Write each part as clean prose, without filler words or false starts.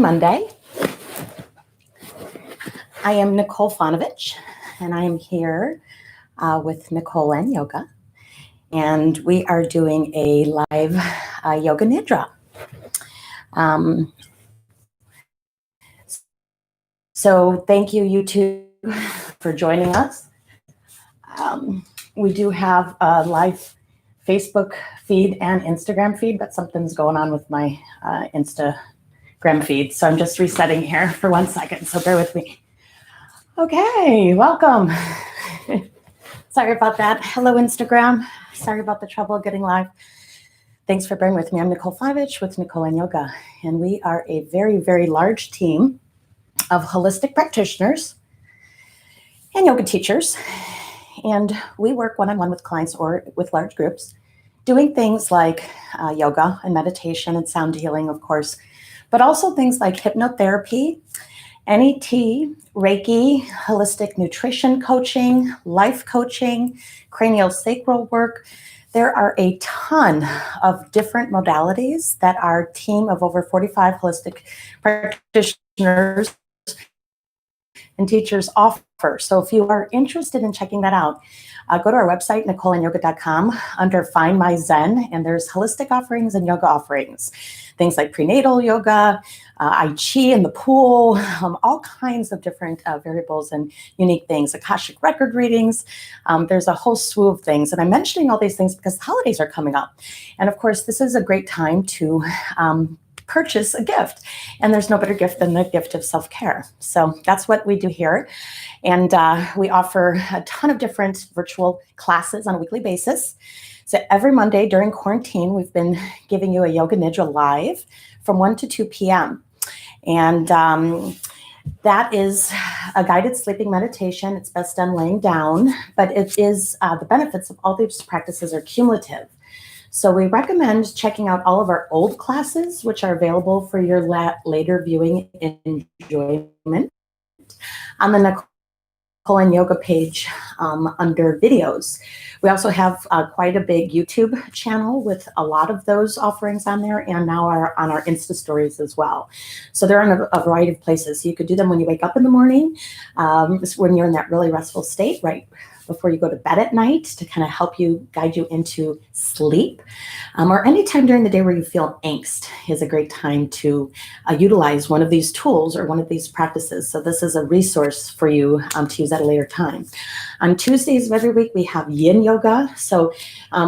Monday. I am Nicole Fonovich, and I am here with Nicole and Yoga, and we are doing a live Yoga Nidra. So thank you, YouTube, for joining us. We do have a live Facebook feed and Instagram feed, but something's going on with my Instagram feed, so I'm just resetting here for 1 second, so bear with me. Okay, welcome. Sorry about that. Hello, Instagram. Sorry about the trouble getting live. Thanks for bearing with me. I'm Nicole Fonovich with Nicole and Yoga, and we are a very, very large team of holistic practitioners and yoga teachers, and we work one-on-one with clients or with large groups, doing things like yoga and meditation and sound healing, of course, but also things like hypnotherapy, NET, Reiki, holistic nutrition coaching, life coaching, craniosacral work. There are a ton of different modalities that our team of over 45 holistic practitioners and teachers offer. So if you are interested in checking that out, go to our website, nicoleandyoga.com, under Find My Zen, and there's holistic offerings and yoga offerings. Things like prenatal yoga, I Chi in the pool, all kinds of different variables and unique things, Akashic record readings. There's a whole slew of things. And I'm mentioning all these things because the holidays are coming up. And of course, this is a great time to purchase a gift. And there's no better gift than the gift of self-care. So that's what we do here. And we offer a ton of different virtual classes on a weekly basis. So every Monday during quarantine, we've been giving you a Yoga Nidra live from 1 to 2 p.m. And that is a guided sleeping meditation. It's best done laying down, but it is the benefits of all these practices are cumulative. So we recommend checking out all of our old classes, which are available for your later viewing enjoyment on the Nicole and Yoga page under videos. We also have quite a big YouTube channel with a lot of those offerings on there, and now are on our Insta stories as well. So they're in a variety of places. So you could do them when you wake up in the morning, when you're in that really restful state, right before you go to bed at night, to kind of help you, guide you into sleep, or anytime during the day where you feel angst is a great time to utilize one of these tools or one of these practices. So this is a resource for you to use at a later time. On Tuesdays of every week, we have yin yoga. So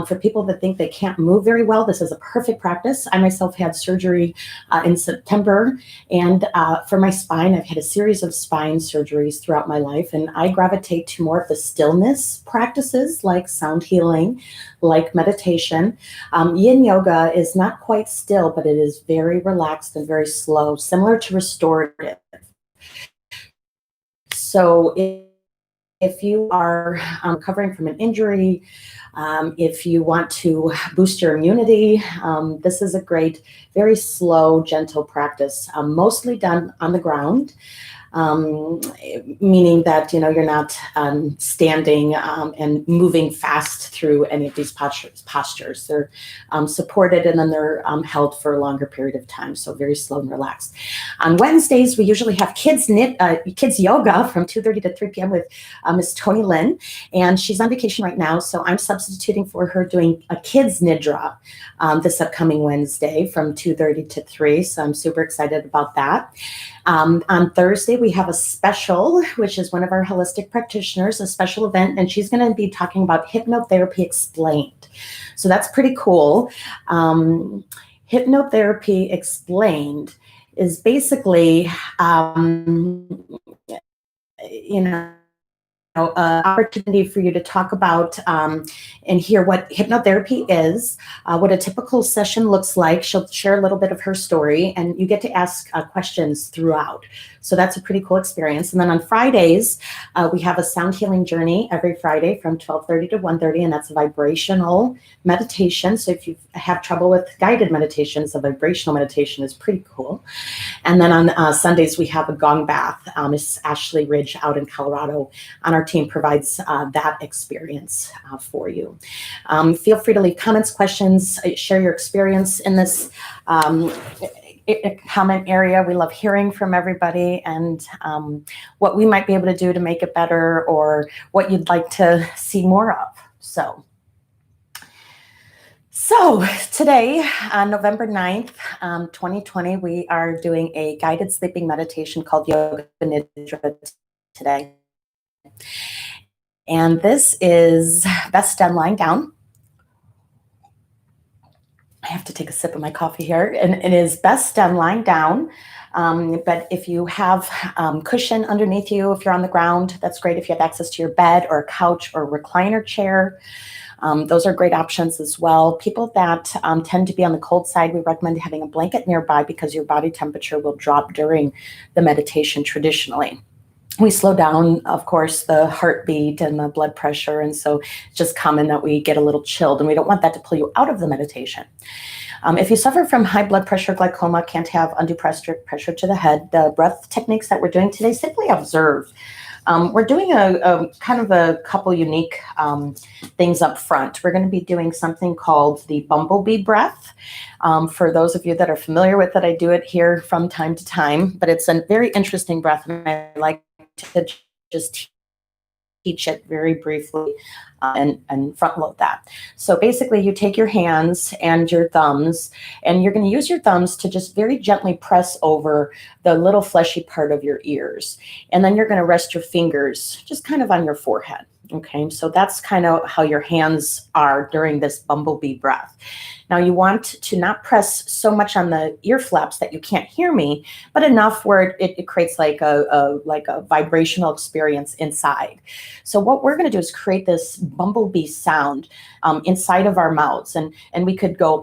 for people that think they can't move very well, this is a perfect practice. I myself had surgery in September, and for my spine, I've had a series of spine surgeries throughout my life, and I gravitate to more of the stillness practices like sound healing, like meditation. Yin yoga is not quite still, but it is very relaxed and very slow, similar to restorative. So if you are recovering from an injury, if you want to boost your immunity, this is a great, very slow, gentle practice, mostly done on the ground. Meaning that, you're not standing and moving fast through any of these postures. They're supported, and then they're held for a longer period of time, so very slow and relaxed. On Wednesdays, we usually have kids yoga from 2:30 to 3 p.m. with Miss Tony Lynn, and she's on vacation right now, so I'm substituting for her, doing a kids Nidra this upcoming Wednesday from 2:30 to 3, so I'm super excited about that. On Thursday, we have a special, which is one of our holistic practitioners, a special event, and she's going to be talking about hypnotherapy explained. So that's pretty cool. Hypnotherapy explained is basically, opportunity for you to talk about and hear what hypnotherapy is, what a typical session looks like. She'll share a little bit of her story, and you get to ask questions throughout. So that's a pretty cool experience. And then on Fridays, we have a sound healing journey every Friday from 12:30 to 1:30, and that's a vibrational meditation. So if you have trouble with guided meditations, a vibrational meditation is pretty cool. And then on Sundays, we have a gong bath. Miss Ashley Ridge out in Colorado on our team provides that experience for you. Feel free to leave comments, questions, share your experience in this comment area. We love hearing from everybody and what we might be able to do to make it better or what you'd like to see more of. So today, on November 9th, 2020, we are doing a guided sleeping meditation called Yoga Nidra today. And this is best done lying down. I have to take a sip of my coffee here. And it is best done lying down. But if you have cushion underneath you, if you're on the ground, that's great. If you have access to your bed or a couch or recliner chair, those are great options as well. People that tend to be on the cold side, we recommend having a blanket nearby because your body temperature will drop during the meditation traditionally. We slow down, of course, the heartbeat and the blood pressure. And so it's just common that we get a little chilled, and we don't want that to pull you out of the meditation. If you suffer from high blood pressure, glaucoma, can't have undue pressure to the head, the breath techniques that we're doing today, simply observe. We're doing a kind of a couple unique things up front. We're going to be doing something called the bumblebee breath. For those of you that are familiar with it, I do it here from time to time, but it's a very interesting breath, and I like to just teach it very briefly and front load that. So basically you take your hands and your thumbs, and you're going to use your thumbs to just very gently press over the little fleshy part of your ears. And then you're going to rest your fingers just kind of on your forehead. Okay, so that's kind of how your hands are during this bumblebee breath. Now you want to not press so much on the ear flaps that you can't hear me, but enough where it creates like a vibrational experience inside. So what we're going to do is create this bumblebee sound inside of our mouths, and we could go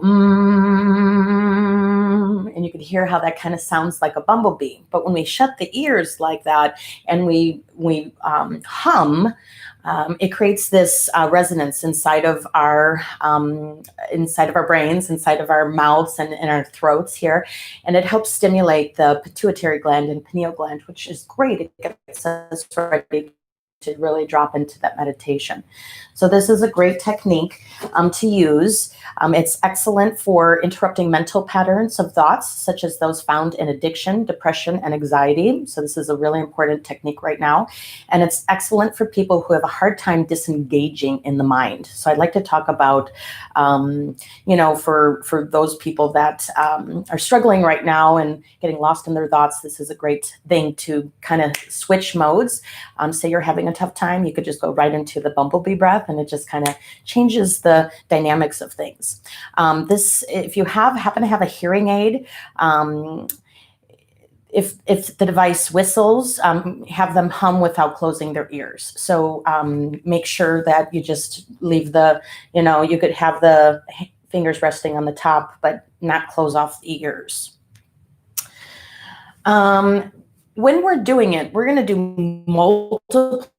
and you could hear how that kind of sounds like a bumblebee. But when we shut the ears like that and we hum. It creates this resonance inside of our brains, inside of our mouths and in our throats here, and it helps stimulate the pituitary gland and pineal gland, which is great. It gets us ready to really drop into that meditation. So this is a great technique to use. It's excellent for interrupting mental patterns of thoughts, such as those found in addiction, depression, and anxiety. So this is a really important technique right now. And it's excellent for people who have a hard time disengaging in the mind. So I'd like to talk about, for those people that are struggling right now and getting lost in their thoughts, this is a great thing to kind of switch modes. Say you're having a tough time, you could just go right into the bumblebee breath, and it just kind of changes the dynamics of things. If you happen to have a hearing aid, if the device whistles, have them hum without closing their ears. So make sure that you just leave you could have the fingers resting on the top, but not close off the ears. When we're doing it, we're going to do multiple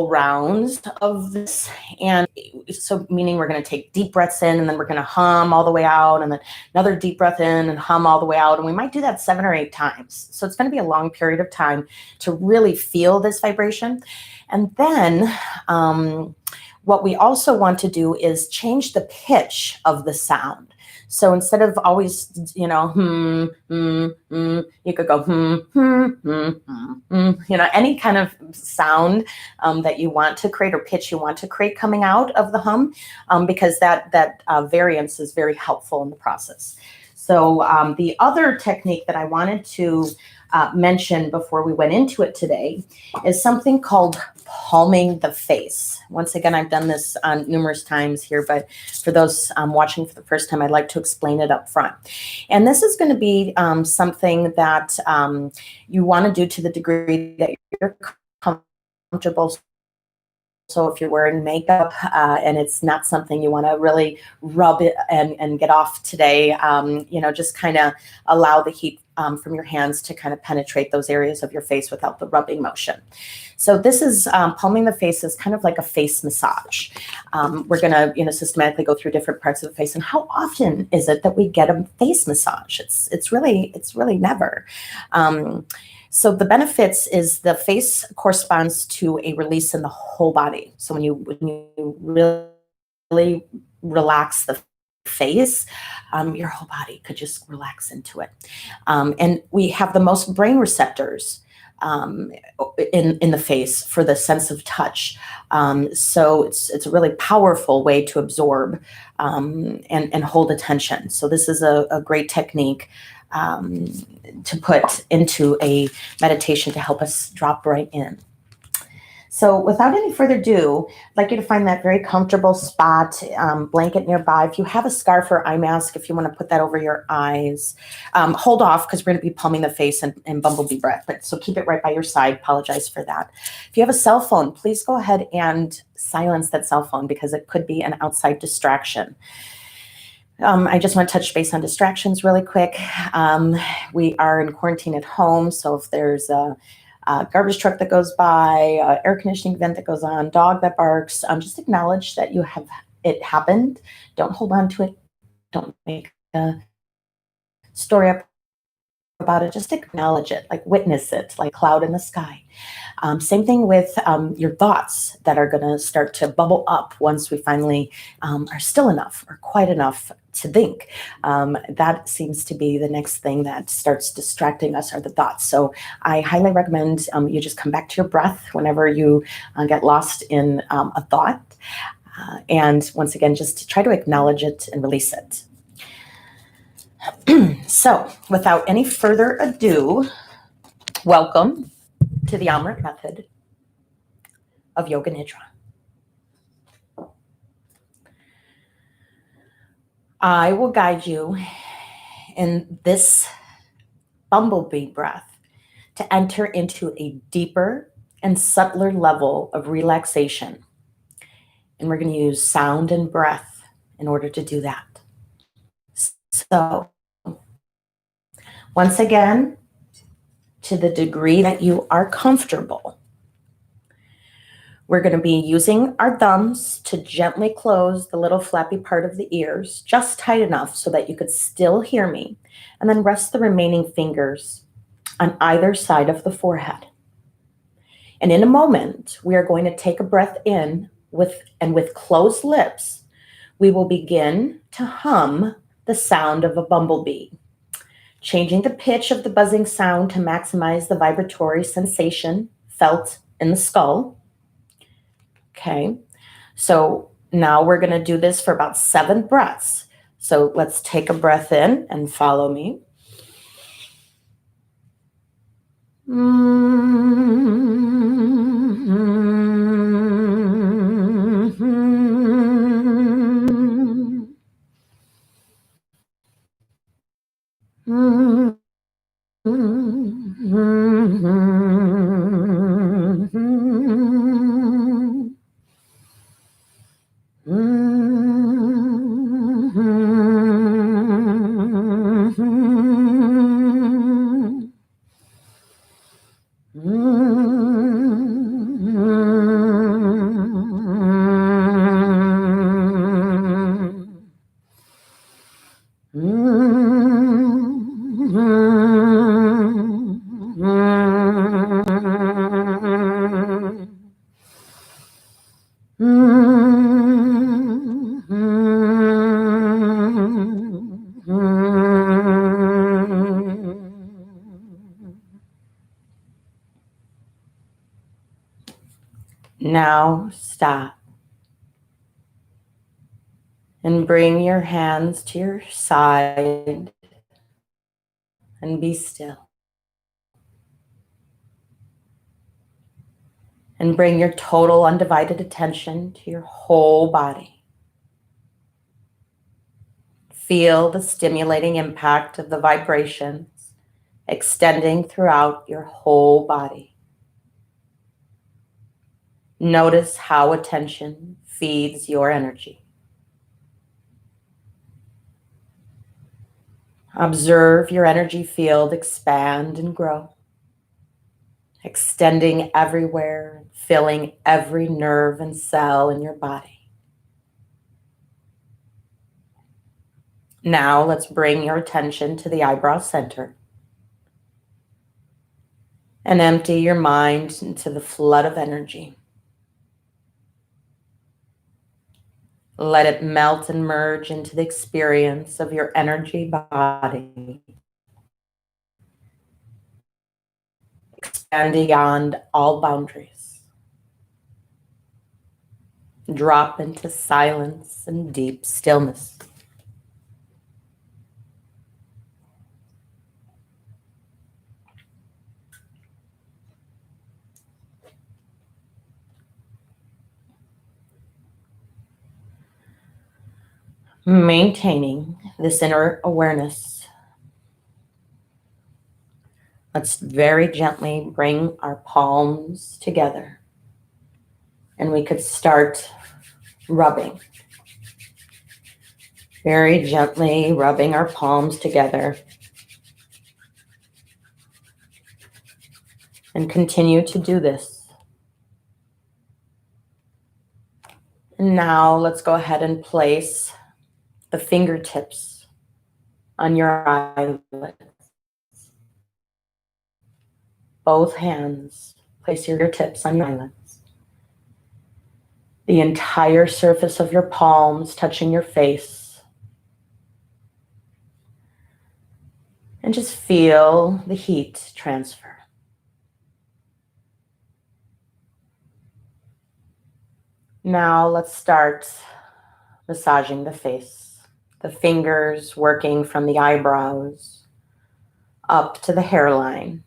rounds of this, and so meaning we're going to take deep breaths in, and then we're going to hum all the way out, and then another deep breath in and hum all the way out, and we might do that 7 or 8 times. So it's going to be a long period of time to really feel this vibration. And then what we also want to do is change the pitch of the sound. So instead of always, you could go, any kind of sound that you want to create or pitch you want to create coming out of the hum, because that variance is very helpful in the process. So the other technique that I wanted to mention before we went into it today is something called palming the face. Once again, I've done this numerous times here, but for those watching for the first time, I'd like to explain it up front. And this is going to be something that you want to do to the degree that you're comfortable. So if you're wearing makeup and it's not something you want to really rub it and get off today, just kind of allow the heat from your hands to kind of penetrate those areas of your face without the rubbing motion. So this is palming the face is kind of like a face massage. We're going to systematically go through different parts of the face. And how often is it that we get a face massage? It's really never. So the benefits is the face corresponds to a release in the whole body. So when you really relax the face, your whole body could just relax into it. And we have the most brain receptors in the face for the sense of touch. So it's a really powerful way to absorb and hold attention. So this is a great technique to put into a meditation to help us drop right in. So without any further ado, I'd like you to find that very comfortable spot, blanket nearby. If you have a scarf or eye mask, if you want to put that over your eyes, hold off because we're going to be palming the face and bumblebee breath. But so keep it right by your side. Apologize for that. If you have a cell phone, please go ahead and silence that cell phone because it could be an outside distraction. I just want to touch base on distractions really quick. We are in quarantine at home, so if there's a garbage truck that goes by, air conditioning vent that goes on, dog that barks, just acknowledge that it happened. Don't hold on to it. Don't make a story up about it. Just acknowledge it, like witness it, like cloud in the sky. Same thing with your thoughts that are going to start to bubble up once we finally are still enough or quiet enough to think. That seems to be the next thing that starts distracting us are the thoughts. So I highly recommend you just come back to your breath whenever you get lost in a thought. And once again, just try to acknowledge it and release it. So without any further ado, welcome to the Amrit method of Yoga Nidra. I will guide you in this bumblebee breath to enter into a deeper and subtler level of relaxation. And we're going to use sound and breath in order to do that. So, once again, to the degree that you are comfortable, we're going to be using our thumbs to gently close the little flappy part of the ears, just tight enough so that you could still hear me, and then rest the remaining fingers on either side of the forehead. And in a moment, we are going to take a breath in with closed lips, we will begin to hum the sound of a bumblebee, changing the pitch of the buzzing sound to maximize the vibratory sensation felt in the skull. Okay, so now we're going to do this for about 7 breaths. So let's take a breath in and follow me. Now stop and bring your hands to your side and be still. And bring your total undivided attention to your whole body. Feel the stimulating impact of the vibrations extending throughout your whole body. Notice how attention feeds your energy. Observe your energy field expand and grow, extending everywhere, filling every nerve and cell in your body. Now let's bring your attention to the eyebrow center and empty your mind into the flood of energy. Let it melt and merge into the experience of your energy body. Expand beyond all boundaries. Drop into silence and deep stillness. Maintaining this inner awareness, let's very gently bring our palms together, and we could start rubbing. Very gently rubbing our palms together, and continue to do this. And now let's go ahead and place the fingertips on your eyelids. Both hands, place your tips on your eyelids. The entire surface of your palms touching your face. And just feel the heat transfer. Now let's start massaging the face. The fingers working from the eyebrows up to the hairline.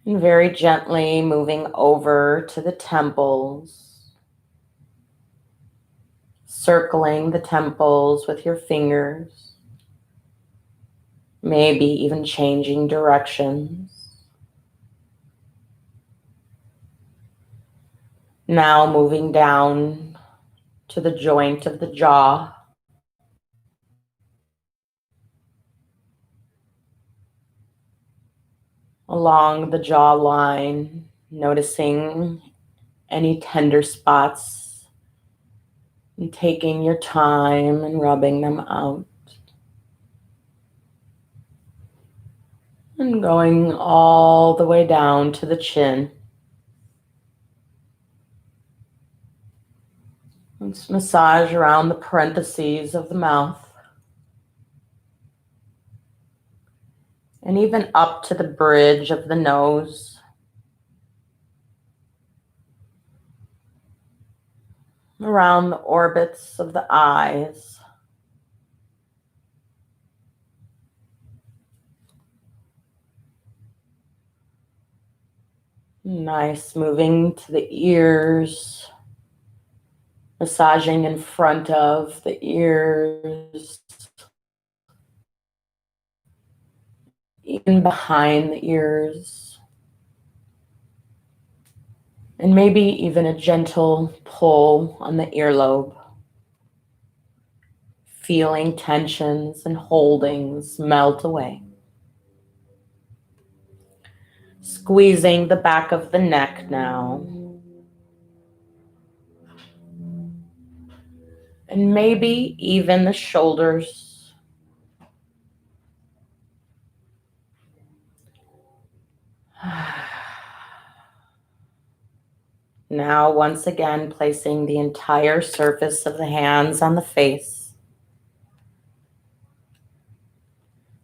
And very gently moving over to the temples. Circling the temples with your fingers. Maybe even changing directions. Now moving down to the joint of the jaw. Along the jawline, noticing any tender spots and taking your time and rubbing them out. And going all the way down to the chin. Let's massage around the parentheses of the mouth. And even up to the bridge of the nose. Around the orbits of the eyes. Nice, moving to the ears. Massaging in front of the ears. Even behind the ears. And maybe even a gentle pull on the earlobe. Feeling tensions and holdings melt away. Squeezing the back of the neck now. And maybe even the shoulders. Now, once again, placing the entire surface of the hands on the face.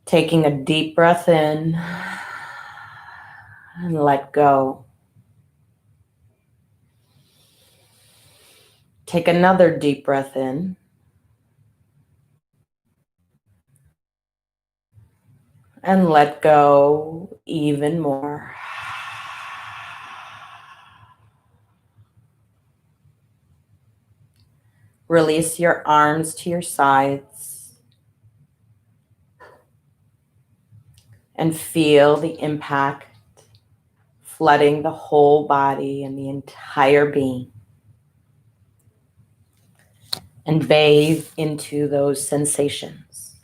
Taking a deep breath in and let go. Take another deep breath in. And let go even more. Release your arms to your sides. And feel the impact flooding the whole body and the entire being. And bathe into those sensations.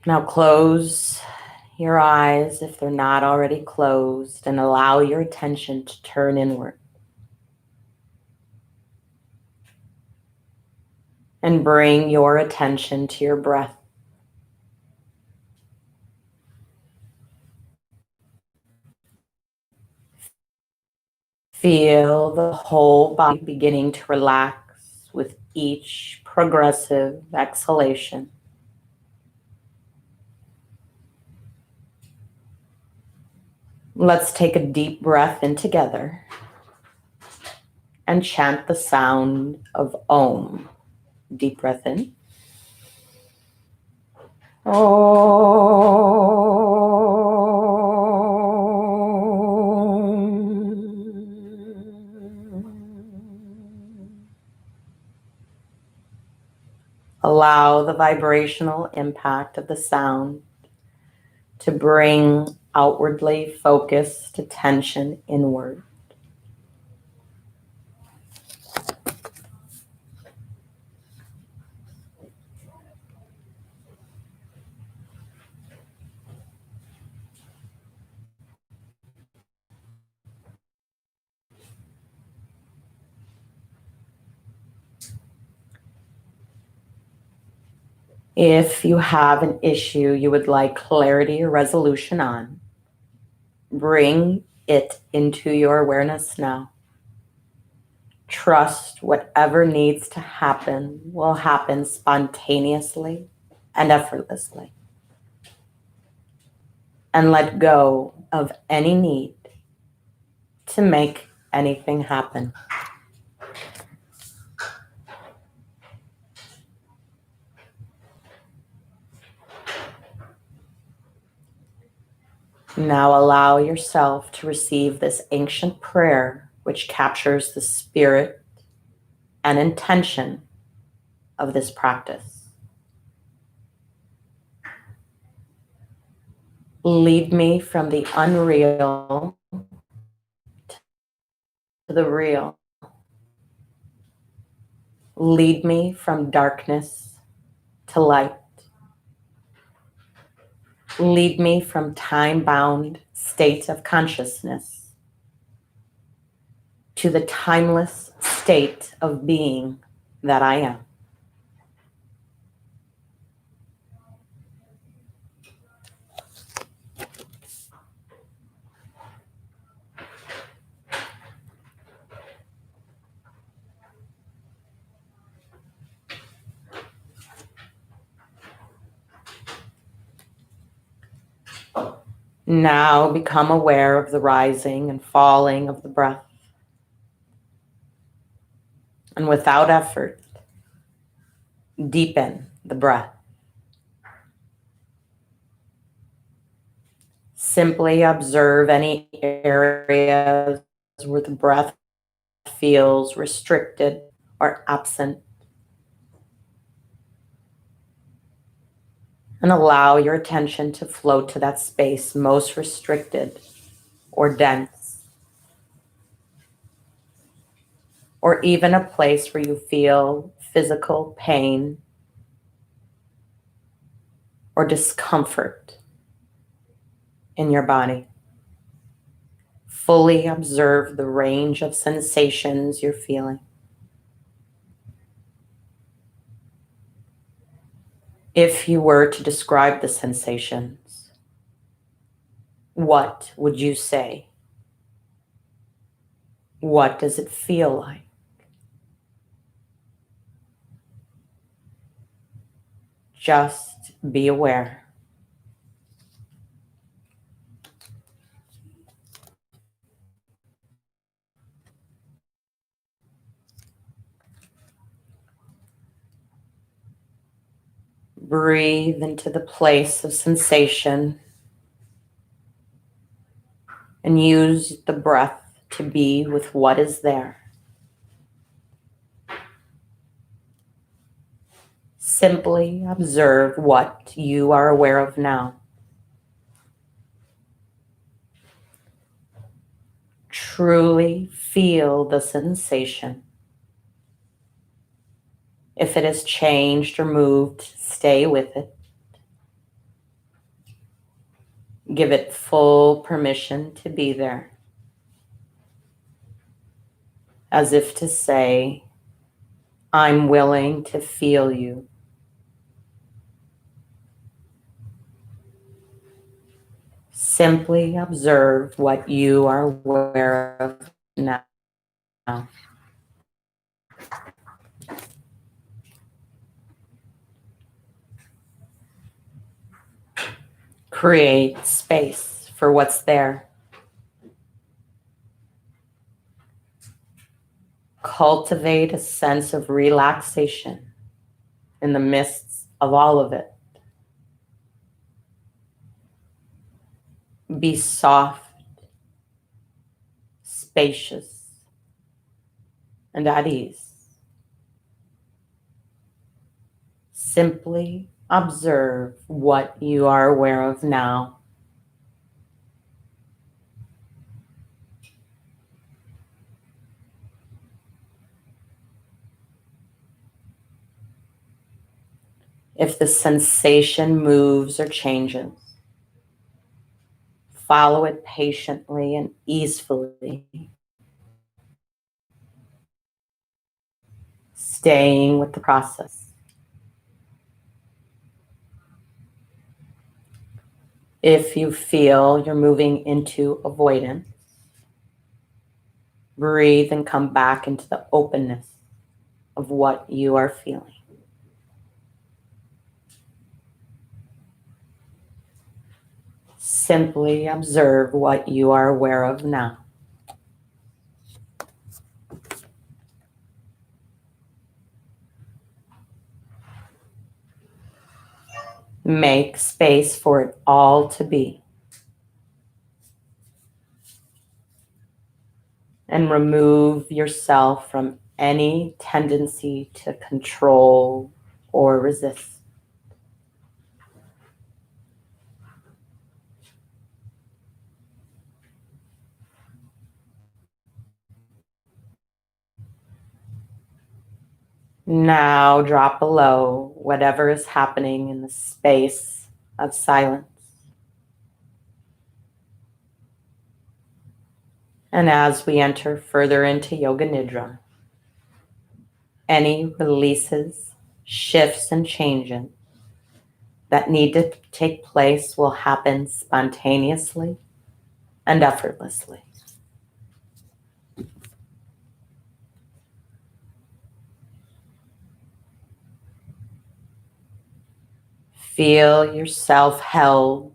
Now close your eyes if they're not already closed and allow your attention to turn inward. And bring your attention to your breath. Feel the whole body beginning to relax with each progressive exhalation. Let's take a deep breath in together and chant the sound of Om. Deep breath in. Allow the vibrational impact of the sound to bring outwardly focused attention inward. If you have an issue you would like clarity or resolution on, bring it into your awareness now. Trust whatever needs to happen will happen spontaneously and effortlessly. And let go of any need to make anything happen. Now allow yourself to receive this ancient prayer, which captures the spirit and intention of this practice. Lead me from the unreal to the real. Lead me from darkness to light. Lead me from time-bound state of consciousness to the timeless state of being that I am. Now become aware of the rising and falling of the breath. And without effort, deepen the breath. Simply observe any areas where the breath feels restricted or absent. And allow your attention to float to that space most restricted or dense, or even a place where you feel physical pain or discomfort in your body. Fully observe the range of sensations you're feeling. If you were to describe the sensations, what would you say? What does it feel like? Just be aware. Breathe into the place of sensation and use the breath to be with what is there. Simply observe what you are aware of now. Truly feel the sensation. If it has changed or moved, stay with it. Give it full permission to be there. As if to say, I'm willing to feel you. Simply observe what you are aware of now. Create space for what's there. Cultivate a sense of relaxation in the midst of all of it. Be soft, spacious, and at ease. Simply observe what you are aware of now. If the sensation moves or changes, follow it patiently and easefully, staying with the process. If you feel you're moving into avoidance, breathe and come back into the openness of what you are feeling. Simply observe what you are aware of now. Make space for it all to be. And remove yourself from any tendency to control or resist. Now drop below whatever is happening in the space of silence. And as we enter further into Yoga Nidra, any releases, shifts, and changes that need to take place will happen spontaneously and effortlessly. Feel yourself held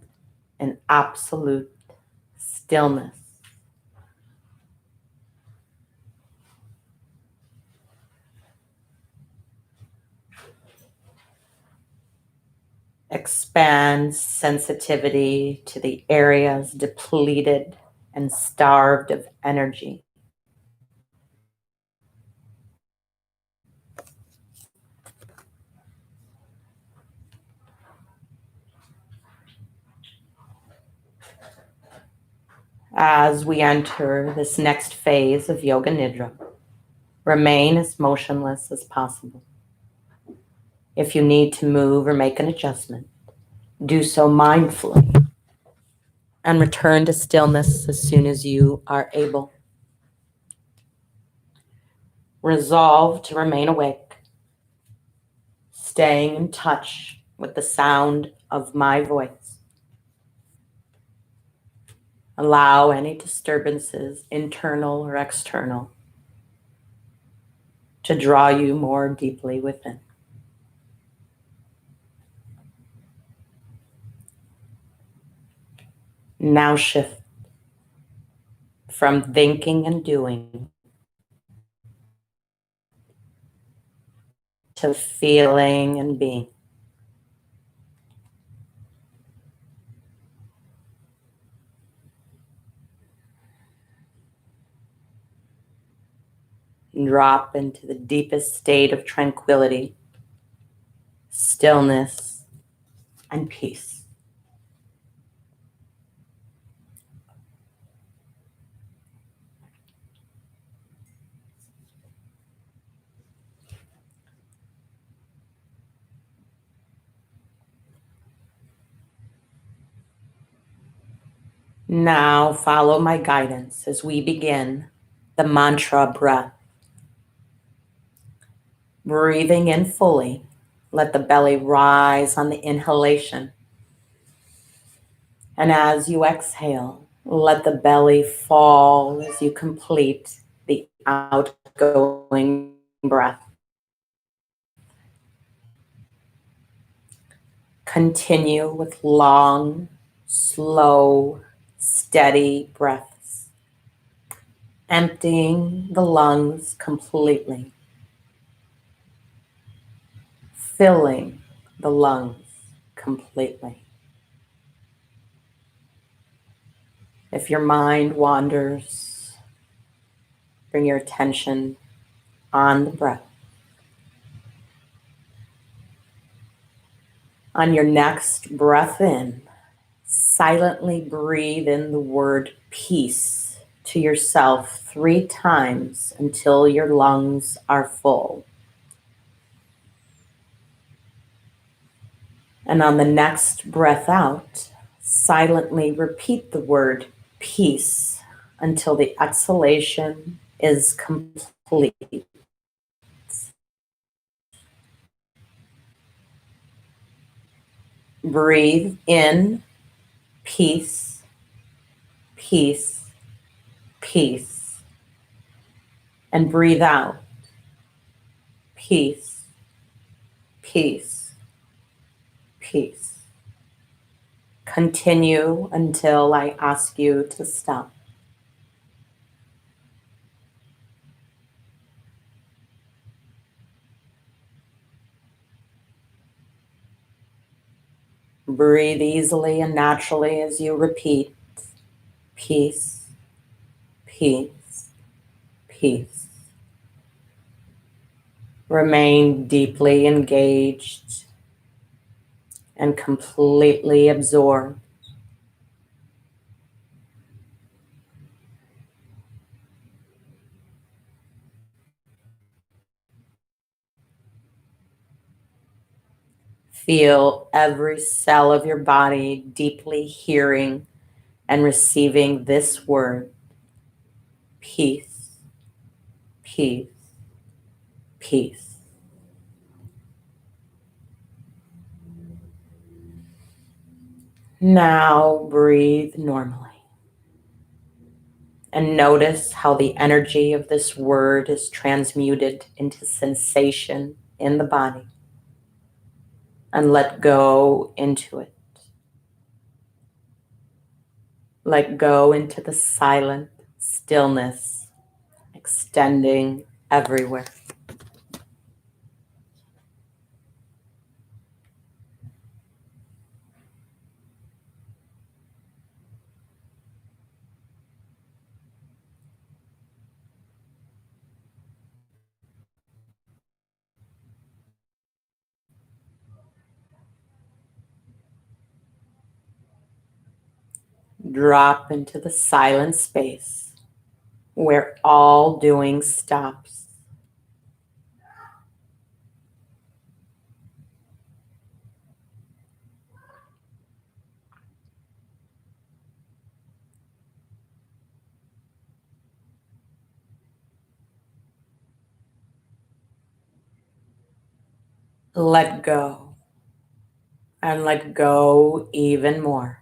in absolute stillness. Expand sensitivity to the areas depleted and starved of energy. As we enter this next phase of Yoga Nidra, remain as motionless as possible. If you need to move or make an adjustment, do so mindfully and return to stillness as soon as you are able. Resolve to remain awake, staying in touch with the sound of my voice. Allow any disturbances, internal or external, to draw you more deeply within. Now shift from thinking and doing to feeling and being. Drop into the deepest state of tranquility, stillness, and peace. Now follow my guidance as we begin the mantra breath. Breathing in fully, let the belly rise on the inhalation. And as you exhale, let the belly fall as you complete the outgoing breath. Continue with long, slow, steady breaths, emptying the lungs completely, filling the lungs completely. If your mind wanders, bring your attention on the breath. On your next breath in, silently breathe in the word peace to yourself 3 times until your lungs are full. And on the next breath out, silently repeat the word peace until the exhalation is complete. Breathe in peace, peace, peace. And breathe out peace, peace, peace. Continue until I ask you to stop. Breathe easily and naturally as you repeat peace, peace, peace. Remain deeply engaged and completely absorbed. Feel every cell of your body deeply hearing and receiving this word, peace, peace, peace. Now breathe normally and notice how the energy of this word is transmuted into sensation in the body, and let go into it. Let go into the silent stillness extending everywhere. Drop into the silent space where all doing stops. Let go and let go even more.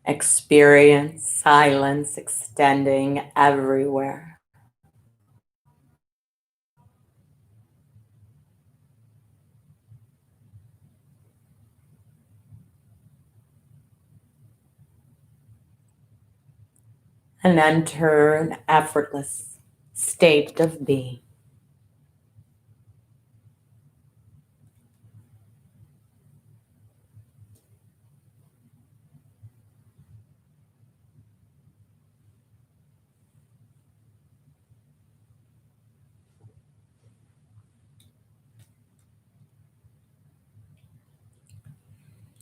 Experience silence extending everywhere. And enter an effortless state of being.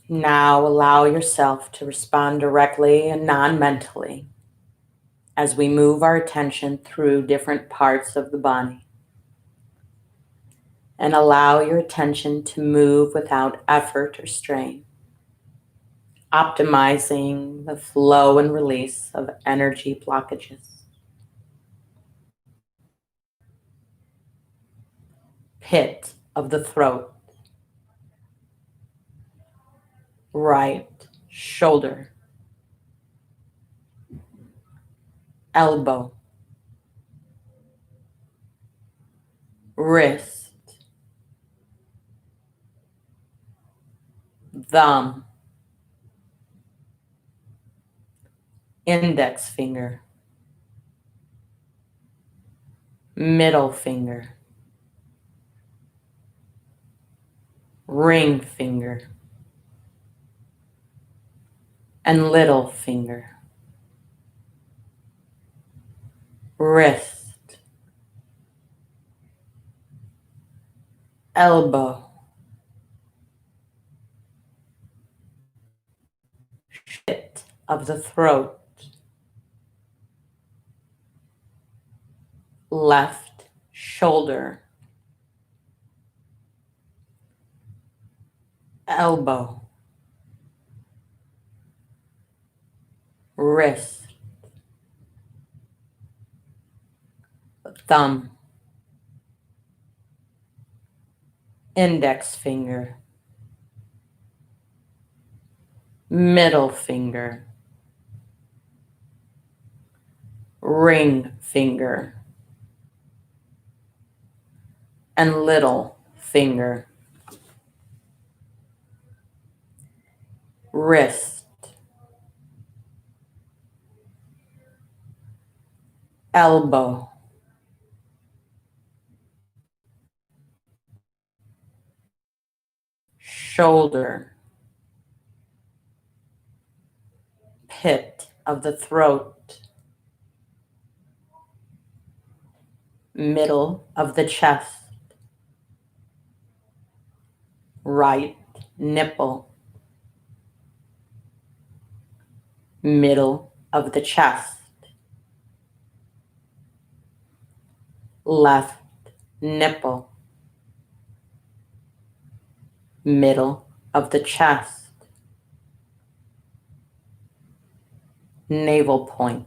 Now allow yourself to respond directly and non-mentally as we move our attention through different parts of the body. And allow your attention to move without effort or strain, optimizing the flow and release of energy blockages. Pit of the throat, right shoulder, elbow, wrist, thumb, index finger, middle finger, ring finger, and little finger, wrist, elbow, pit of the throat, left shoulder, elbow, wrist, thumb, index finger, middle finger, ring finger, and little finger, wrist, elbow, shoulder, pit of the throat, middle of the chest, right nipple, middle of the chest, left nipple, middle of the chest, navel point,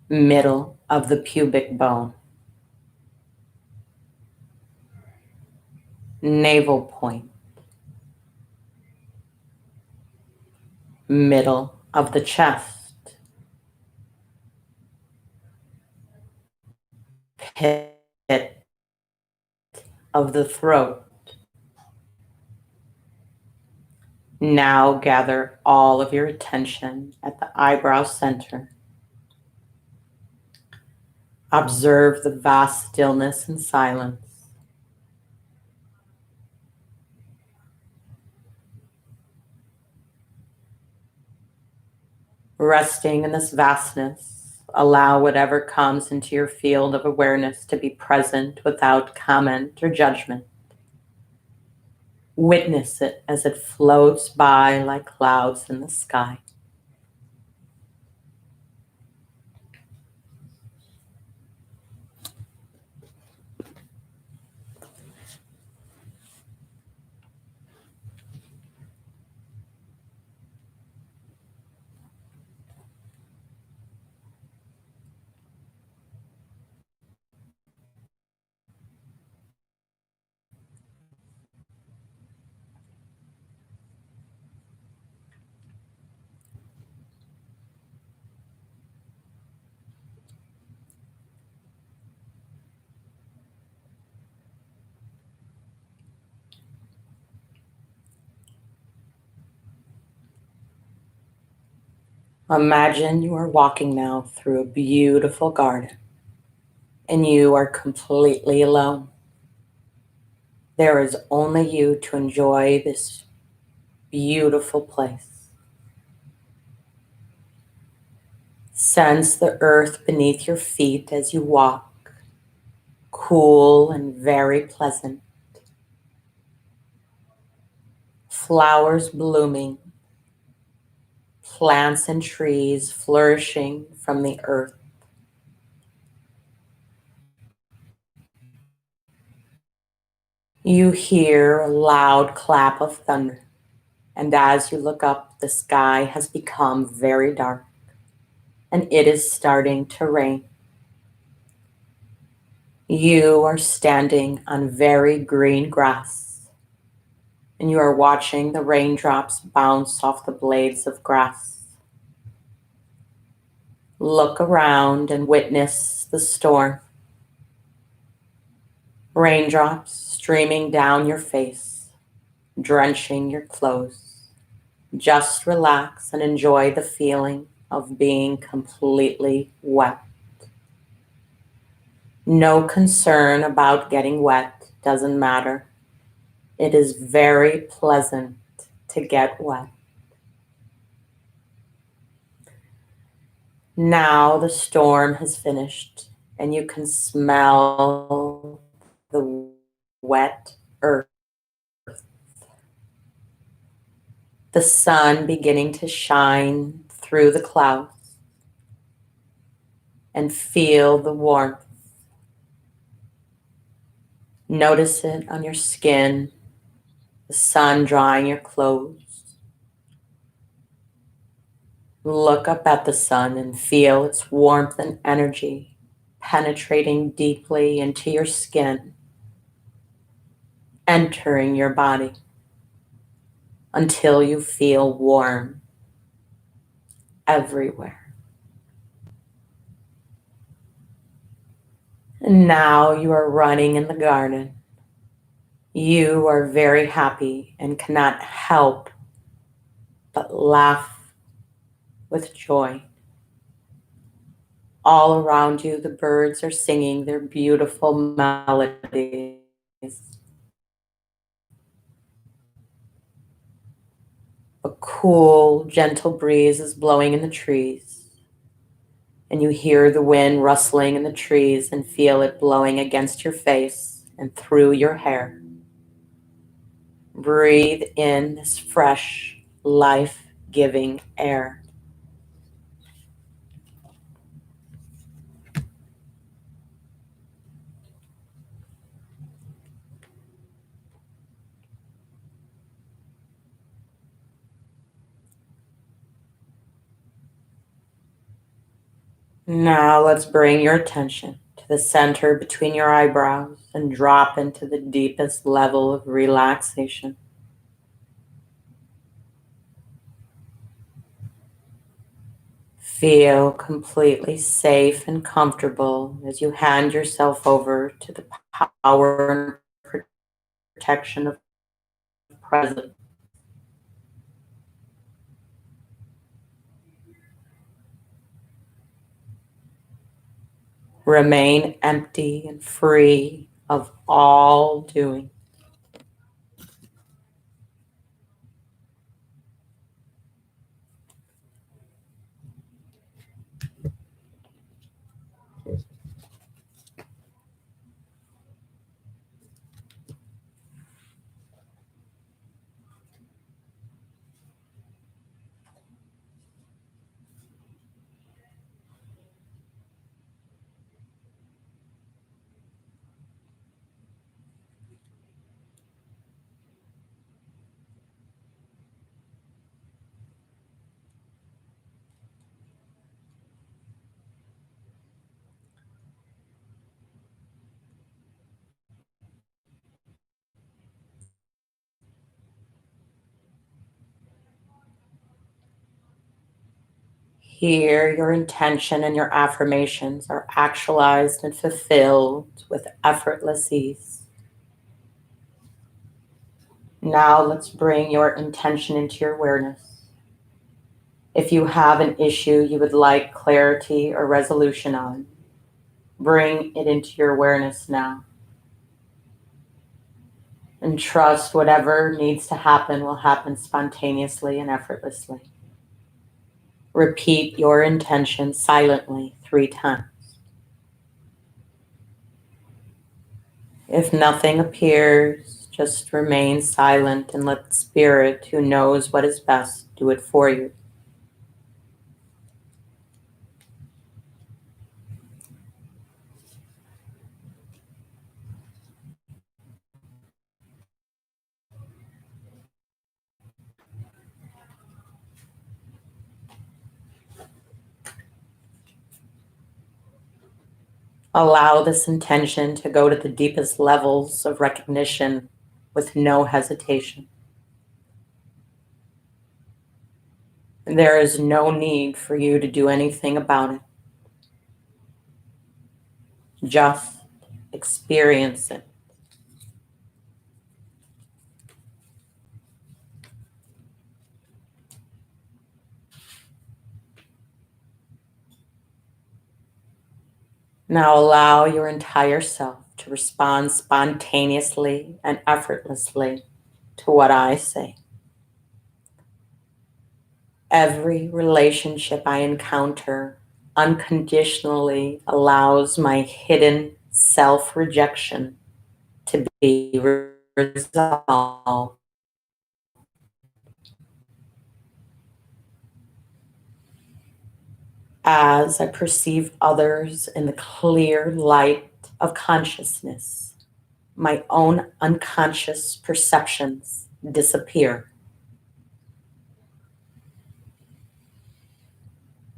middle of the pubic bone, navel point, middle of the chest, pit of the throat. Now gather all of your attention at the eyebrow center. Observe the vast stillness and silence. Resting in this vastness, allow whatever comes into your field of awareness to be present without comment or judgment. Witness it as it floats by like clouds in the sky. Imagine you are walking now through a beautiful garden and you are completely alone. There is only you to enjoy this beautiful place. Sense the earth beneath your feet as you walk, cool and very pleasant. Flowers blooming, plants and trees flourishing from the earth. You hear a loud clap of thunder, and as you look up, the sky has become very dark, and it is starting to rain. You are standing on very green grass, and you are watching the raindrops bounce off the blades of grass. Look around and witness the storm. Raindrops streaming down your face, drenching your clothes. Just relax and enjoy the feeling of being completely wet. No concern about getting wet, doesn't matter. It is very pleasant to get wet. Now the storm has finished and you can smell the wet earth. The sun beginning to shine through the clouds, and feel the warmth. Notice it on your skin, the sun drying your clothes. Look up at the sun and feel its warmth and energy penetrating deeply into your skin, entering your body until you feel warm everywhere. And now you are running in the garden. You are very happy and cannot help but laugh with joy. All around you, the birds are singing their beautiful melodies. A cool, gentle breeze is blowing in the trees, and you hear the wind rustling in the trees and feel it blowing against your face and through your hair. Breathe in this fresh, life-giving air. Now let's bring your attention to the center between your eyebrows and drop into the deepest level of relaxation. Feel completely safe and comfortable as you hand yourself over to the power and protection of presence. Remain empty and free of all doing. Here, your intention and your affirmations are actualized and fulfilled with effortless ease. Now, let's bring your intention into your awareness. If you have an issue you would like clarity or resolution on, bring it into your awareness now. And trust whatever needs to happen will happen spontaneously and effortlessly. Repeat your intention silently 3 times. If nothing appears, just remain silent and let the spirit who knows what is best do it for you. Allow this intention to go to the deepest levels of recognition with no hesitation. There is no need for you to do anything about it. Just experience it. Now allow your entire self to respond spontaneously and effortlessly to what I say. Every relationship I encounter unconditionally allows my hidden self-rejection to be resolved. As I perceive others in the clear light of consciousness, my own unconscious perceptions disappear.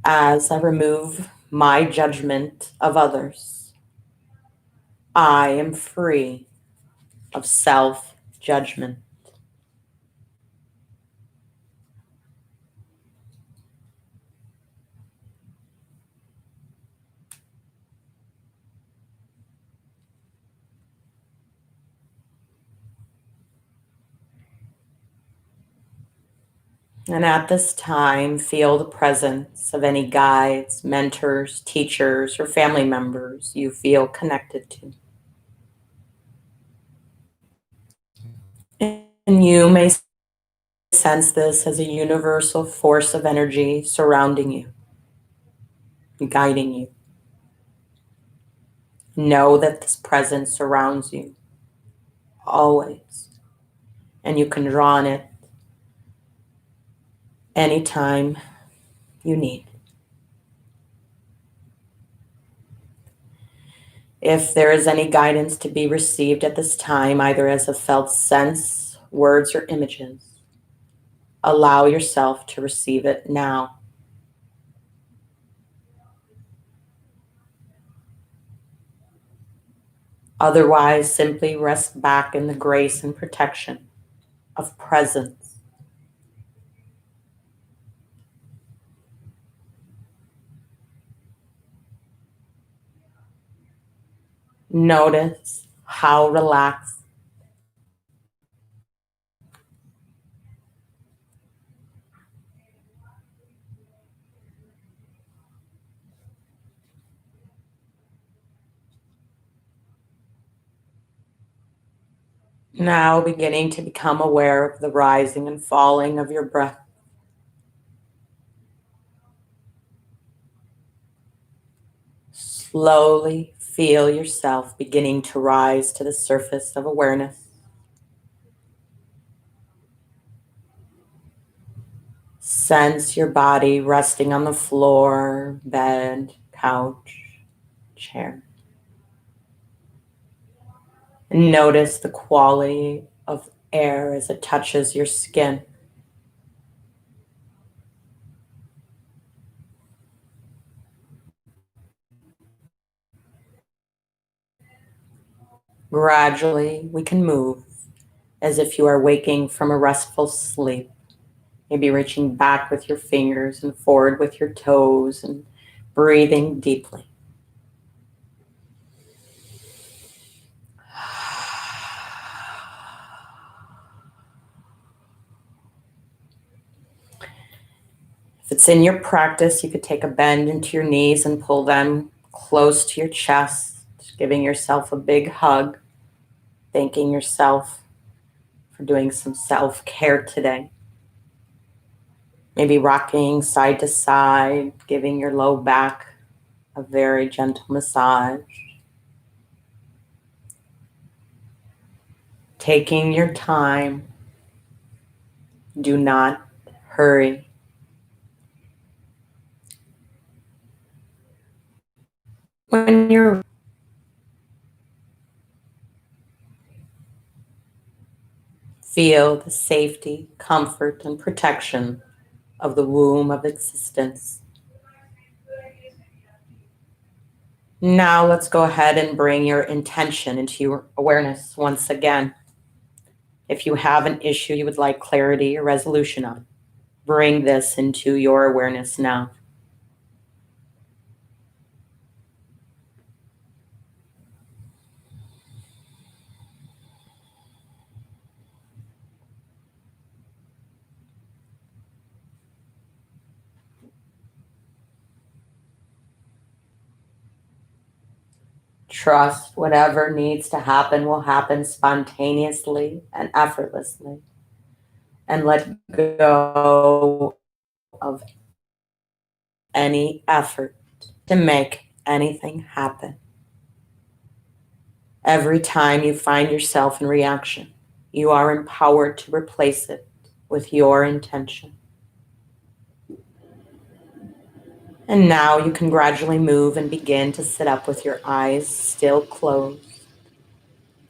As I remove my judgment of others, I am free of self-judgment. And at this time, feel the presence of any guides, mentors, teachers, or family members you feel connected to. And you may sense this as a universal force of energy surrounding you, guiding you. Know that this presence surrounds you always, and you can draw on it anytime you need. If there is any guidance to be received at this time, either as a felt sense, words, or images, allow yourself to receive it now. Otherwise, simply rest back in the grace and protection of presence. Notice how relaxed now, beginning to become aware of the rising and falling of your breath. Slowly feel yourself beginning to rise to the surface of awareness. Sense your body resting on the floor, bed, couch, chair. And notice the quality of air as it touches your skin. Gradually, we can move as if you are waking from a restful sleep. Maybe reaching back with your fingers and forward with your toes and breathing deeply. If it's in your practice, you could take a bend into your knees and pull them close to your chest, giving yourself a big hug, thanking yourself for doing some self-care today. Maybe rocking side to side, giving your low back a very gentle massage. Taking your time. Do not hurry. When you're feel the safety, comfort, and protection of the womb of existence. Now let's go ahead and bring your intention into your awareness once again. If you have an issue you would like clarity or resolution on, bring this into your awareness now. Trust whatever needs to happen will happen spontaneously and effortlessly. And let go of any effort to make anything happen. Every time you find yourself in reaction, you are empowered to replace it with your intention. And now you can gradually move and begin to sit up with your eyes still closed,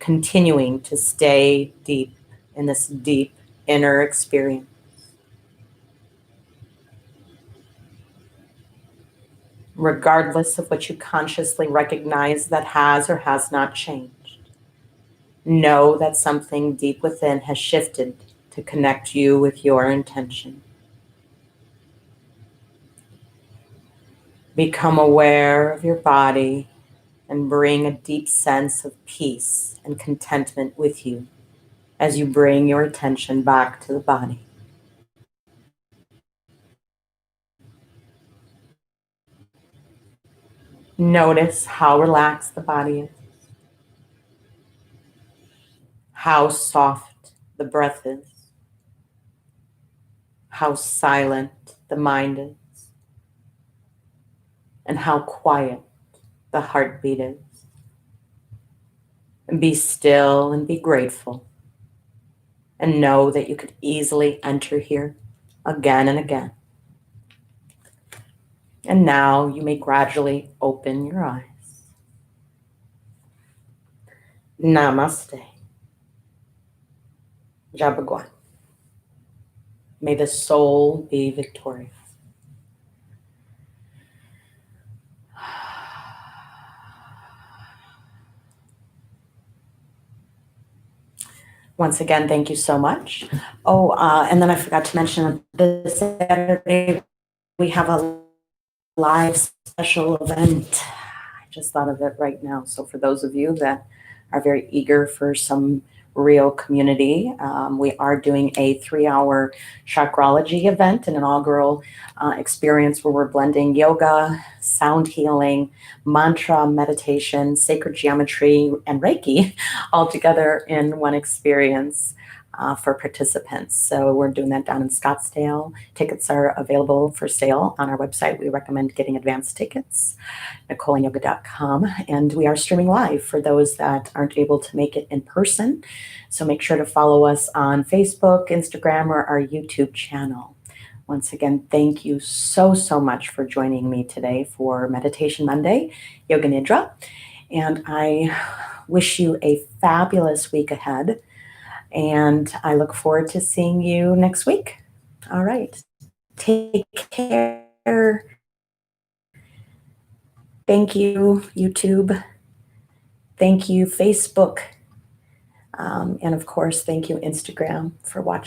continuing to stay deep in this deep inner experience. Regardless of what you consciously recognize that has or has not changed, know that something deep within has shifted to connect you with your intention. Become aware of your body and bring a deep sense of peace and contentment with you as you bring your attention back to the body. Notice how relaxed the body is, how soft the breath is, how silent the mind is, and how quiet the heartbeat is. And be still and be grateful, and know that you could easily enter here again and again. And now you may gradually open your eyes. Namaste. Jabagwan. May the soul be victorious. Once again, thank you so much. Oh, and then I forgot to mention this Saturday we have a live special event. I just thought of it right now. So for those of you that are very eager for some real community, we are doing a 3-hour chakrology event, an inaugural experience where we're blending yoga, sound healing, mantra, meditation, sacred geometry, and Reiki all together in one experience. For participants. So we're doing that down in Scottsdale. Tickets are available for sale on our website. We recommend getting advance tickets, NicoleandYoga.com. And we are streaming live for those that aren't able to make it in person. So make sure to follow us on Facebook, Instagram, or our YouTube channel. Once again, thank you so, so much for joining me today for Meditation Monday, Yoga Nidra. And I wish you a fabulous week ahead. And I look forward to seeing you next week. All right. Take care. Thank you, YouTube. Thank you, Facebook. And of course, thank you, Instagram, for watching.